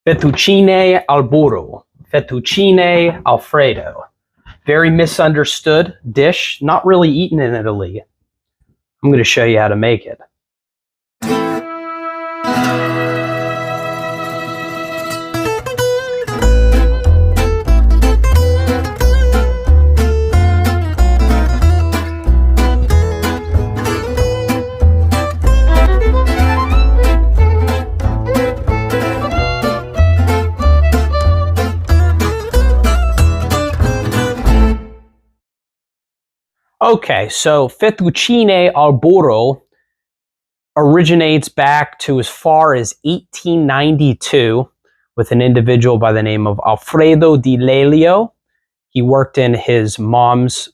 Fettuccine Alfredo. Fettuccine Alfredo. Very misunderstood dish, not really eaten in Italy. I'm going to show you how to make it. Okay, so Fettuccine Alfredo originates back to as far as 1892 with an individual by the name of Alfredo Di Lelio. He worked in his mom's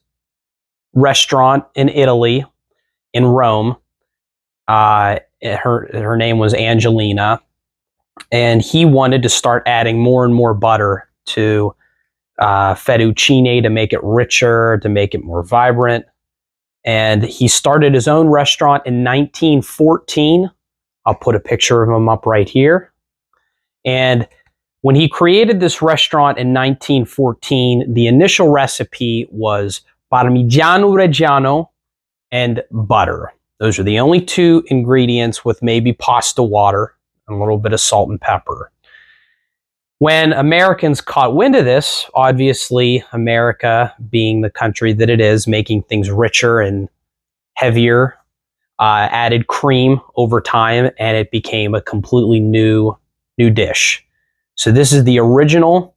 restaurant in Italy, in Rome. Her name was Angelina, and he wanted to start adding more and more butter to fettuccine to make it richer, to make it more vibrant. And he started his own restaurant in 1914. I'll put a picture of him up right here. And when he created this restaurant in 1914, the initial recipe was Parmigiano Reggiano and butter. Those are the only two ingredients, with maybe pasta water and a little bit of salt and pepper. When Americans caught wind of this, obviously America, being the country that it is, making things richer and heavier, added cream over time, and it became a completely new dish. So this is the original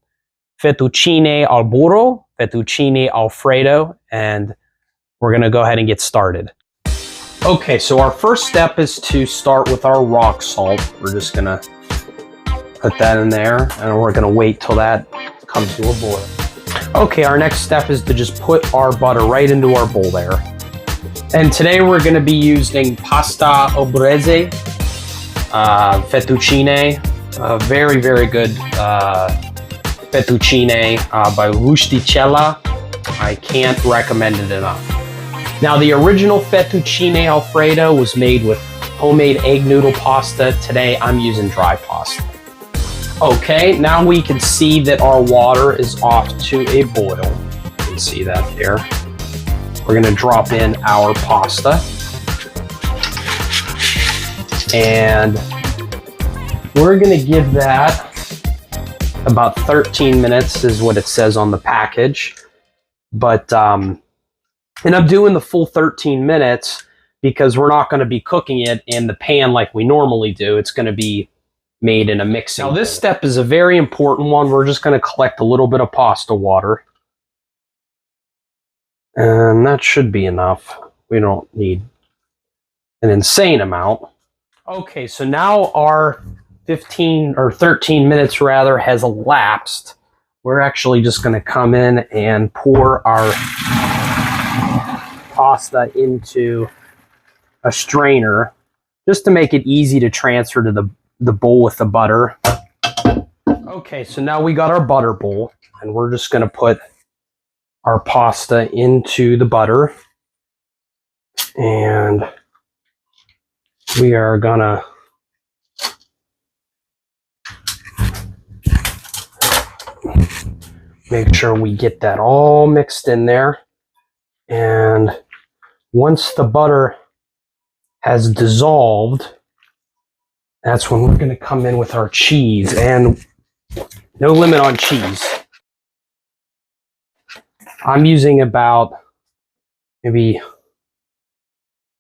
Fettuccine Alfredo, Fettuccine Alfredo, and we're going to go ahead and get started. Okay, so our first step is to start with our rock salt. We're just going to put that in there, and we're going to wait till that comes to a boil. Okay, our next step is to just put our butter right into our bowl there. And today we're going to be using pasta obrese, fettuccine, very, very good fettuccine by Rusticella. I can't recommend it enough. Now, the original Fettuccine Alfredo was made with homemade egg noodle pasta. Today I'm using dry pasta. Okay, now we can see that our water is off to a boil. You can see that there. We're going to drop in our pasta. And we're going to give that about 13 minutes is what it says on the package. But, and I'm doing the full 13 minutes because we're not going to be cooking it in the pan like we normally do. It's going to be made in a mixing bowl. Now this step is a very important one. We're just going to collect a little bit of pasta water. And that should be enough. We don't need an insane amount. Okay, so now our 15 or 13 minutes rather has elapsed. We're actually just going to come in and pour our pasta into a strainer just to make it easy to transfer to the bowl with the butter. Okay, so now we got our butter bowl, and we're just going to put our pasta into the butter, and we are going to make sure we get that all mixed in there. And once the butter has dissolved, that's when we're going to come in with our cheese, and no limit on cheese. I'm using about maybe,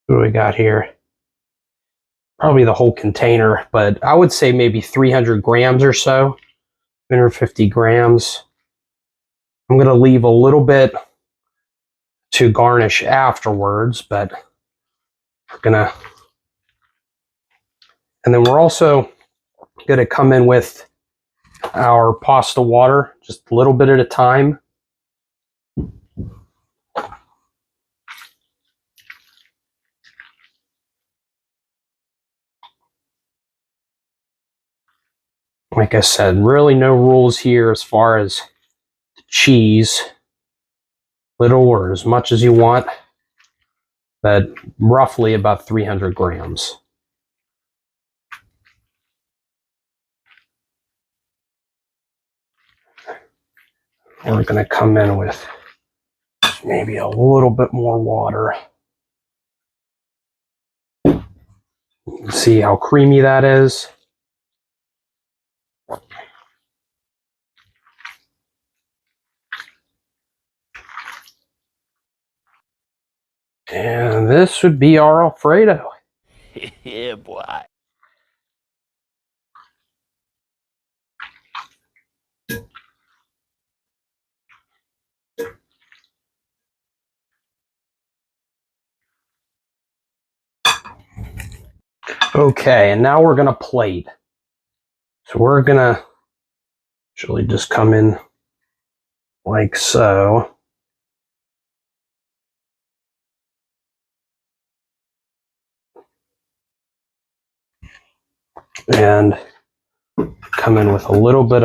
what do we got here? Probably the whole container, but I would say maybe 300 grams or so, 350 grams. I'm going to leave a little bit to garnish afterwards, but we're going to. And then we're also going to come in with our pasta water, just a little bit at a time. Like I said, really no rules here as far as the cheese. Little or as much as you want, but roughly about 300 grams. We're going to come in with maybe a little bit more water. See how creamy that is. And this would be our Alfredo. Yeah, boy. Okay, and now we're going to plate. So we're going to actually just come in like so. And come in with a little bit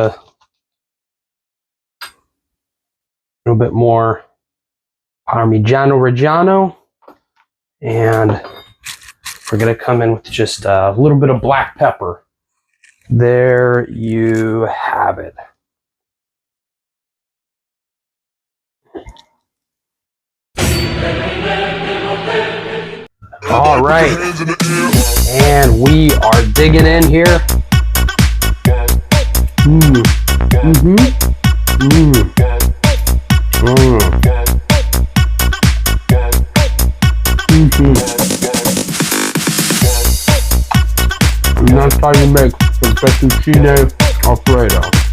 more Parmigiano Reggiano, and we're going to come in with just a little bit of black pepper. There you have it. All right, and we are digging in here. And that's how you make the Fettucine Alfredo.